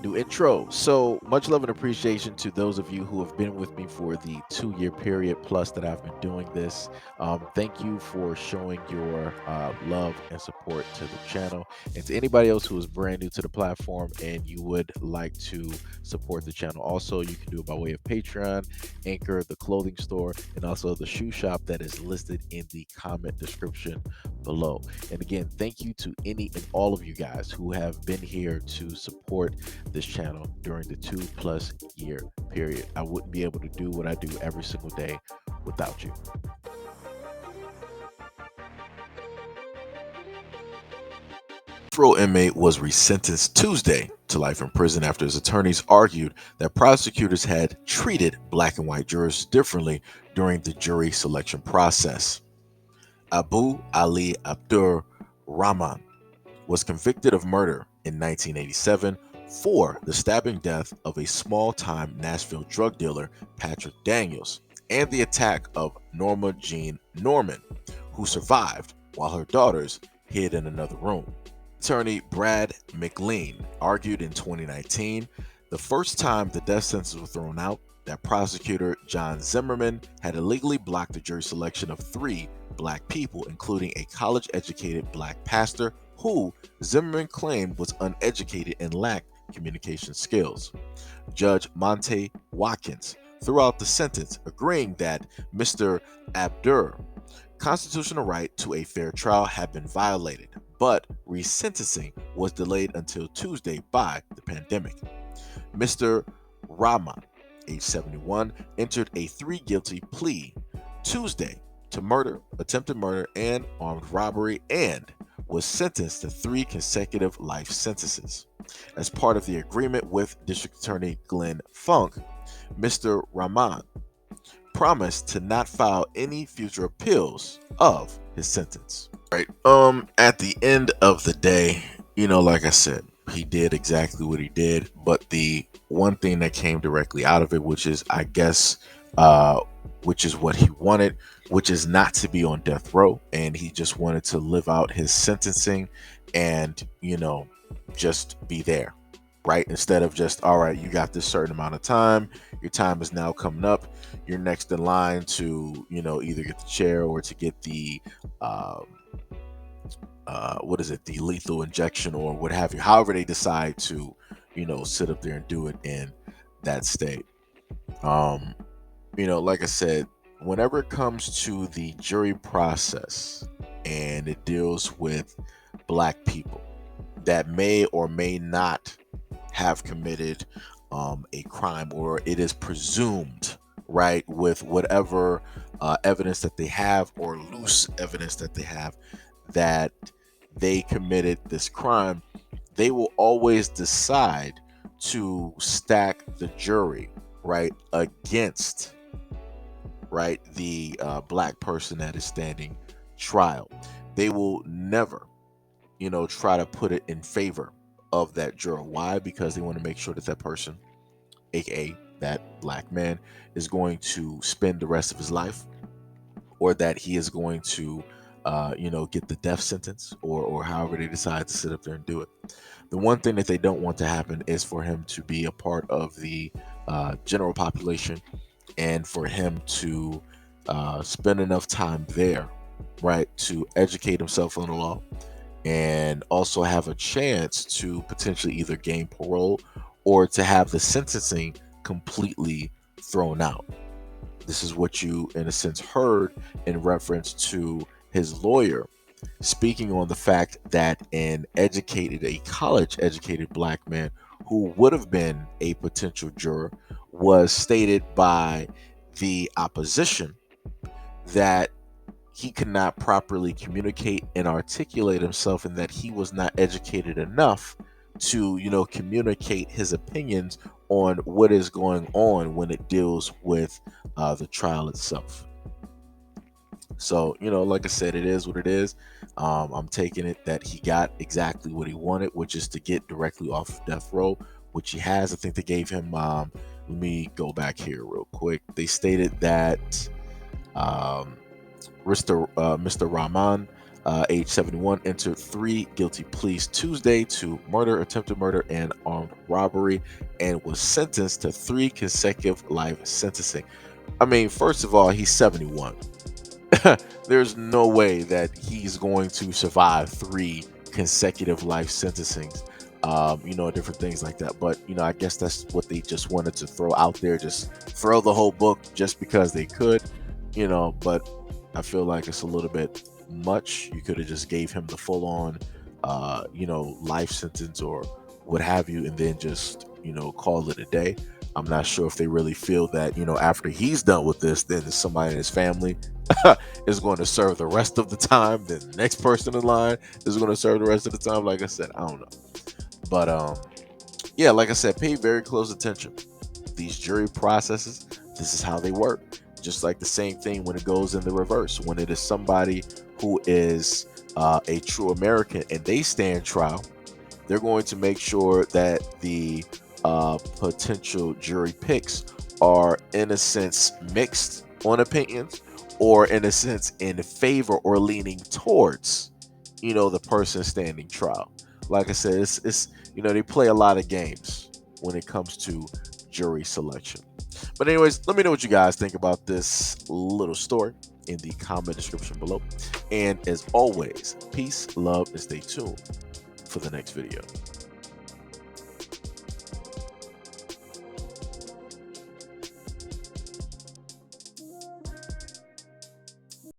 New intro. So much love and appreciation to those of you who have been with me for the 2 year period plus that I've been doing this. Thank you for showing your love and support to the channel. And to anybody else who is brand new to the platform and you would like to support the channel, also, you can do it by way of Patreon, Anchor, the clothing store, and also the shoe shop that is listed in the comment description below. And again, thank you to any and all of you guys who have been here to support this channel during the 2+ year period. I wouldn't be able to do what I do every single day without you. Row inmate was resentenced Tuesday to life in prison after his attorneys argued that prosecutors had treated black and white jurors differently during the jury selection process. Abu Ali Abdur Rahman was convicted of murder in 1987 for the stabbing death of a small time Nashville drug dealer, Patrick Daniels, and the attack of Norma Jean Norman, who survived while her daughters hid in another room. Attorney Brad McLean argued in 2019, the first time the death sentences were thrown out, that prosecutor John Zimmerman had illegally blocked the jury selection of 3 black people, including a college-educated black pastor who Zimmerman claimed was uneducated and lacked communication skills. Judge Monte Watkins threw out the sentence, agreeing that Mr. Abdur constitutional right to a fair trial had been violated, but resentencing was delayed until Tuesday by the pandemic. Mr. Rahman, age 71, entered a 3 guilty plea Tuesday to murder, attempted murder, and armed robbery, and was sentenced to 3 consecutive life sentences. As part of the agreement with District Attorney Glenn Funk, Mr. Rahman promised to not file any future appeals of his sentence. Right. At the end of the day, like I said, he did exactly what he did, but the one thing that came directly out of it, which is, I guess, which is what he wanted, which is not to be on death row, and he just wanted to live out his sentencing and, just be there, right? Instead of just, all right, you got this certain amount of time, your time is now coming up, you're next in line to, either get the chair or to get the, what is it, the lethal injection or what have you, however they decide to, sit up there and do it in that state. Like I said, whenever it comes to the jury process and it deals with black people that may or may not have committed a crime, or it is presumed, right, with whatever evidence that they have or loose evidence that they have, that they committed this crime, they will always decide to stack the jury, right, against, right, the black person that is standing trial. They will never, try to put it in favor of that juror. Why? Because they want to make sure that that person, aka that black man, is going to spend the rest of his life, or that he is going to, get the death sentence, or however they decide to sit up there and do it. The one thing that they don't want to happen is for him to be a part of the general population, and for him to spend enough time there, right, to educate himself on the law, and also have a chance to potentially either gain parole or to have the sentencing completely thrown out. This is what you, in a sense, heard in reference to his lawyer speaking on the fact that a college educated black man who would have been a potential juror was stated by the opposition that he could not properly communicate and articulate himself, and that he was not educated enough to, communicate his opinions on what is going on when it deals with the trial itself. So, like I said, it is what it is. I'm taking it that he got exactly what he wanted, which is to get directly off death row, which he has. I think they gave him, let me go back here real quick. They stated that Mr. Rahman age 71, entered 3 guilty pleas Tuesday to murder, attempted murder, and armed robbery, and was sentenced to 3 consecutive life sentencing. I mean, first of all, he's 71. There's no way that he's going to survive 3 consecutive life sentencings, different things like that. But I guess that's what they just wanted to throw out there, just throw the whole book just because they could, But I feel like it's a little bit much. You could have just gave him the full on, life sentence or what have you, and then just call it a day. I'm not sure if they really feel that after he's done with this, then somebody in his family is going to serve the rest of the time. Then the next person in line is going to serve the rest of the time. Like I said, I don't know, but yeah, like I said, pay very close attention. These jury processes, this is how they work. Just like the same thing when it goes in the reverse. When it is somebody who is a true American and they stand trial, they're going to make sure that the potential jury picks are, in a sense, mixed on opinions, or in a sense in favor or leaning towards the person standing trial. Like I said, it's they play a lot of games when it comes to jury selection. But anyways, let me know what you guys think about this little story in the comment description below. And as always, peace, love, and stay tuned for the next video.